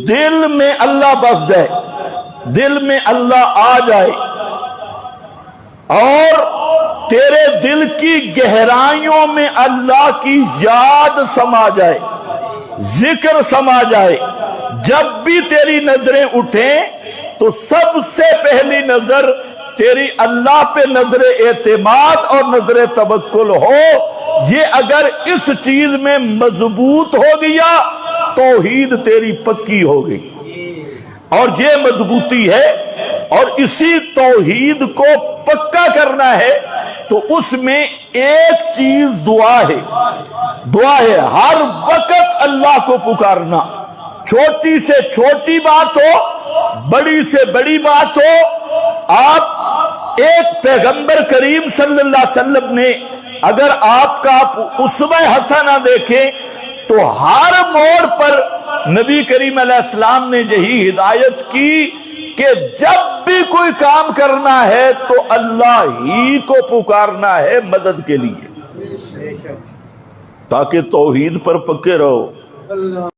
دل میں اللہ بس جائے، دل میں اللہ آ جائے اور تیرے دل کی گہرائیوں میں اللہ کی یاد سما جائے، ذکر سما جائے، جب بھی تیری نظریں اٹھیں تو سب سے پہلی نظر تیری اللہ پہ نظر اعتماد اور نظر توکل ہو۔ یہ اگر اس چیز میں مضبوط ہو گیا توحید تیری پکی ہو گئی، اور یہ مضبوطی ہے، اور اسی توحید کو پکا کرنا ہے تو اس میں ایک چیز دعا ہے۔ دعا ہے ہر وقت اللہ کو پکارنا، چھوٹی سے چھوٹی بات ہو، بڑی سے بڑی بات ہو۔ آپ ایک پیغمبر کریم صلی اللہ علیہ وسلم نے اگر آپ کا اسوہ حسنہ دیکھیں تو ہر موڑ پر نبی کریم علیہ السلام نے یہی ہدایت کی کہ جب بھی کوئی کام کرنا ہے تو اللہ ہی کو پکارنا ہے مدد کے لیے، تاکہ توحید پر پکے رہو۔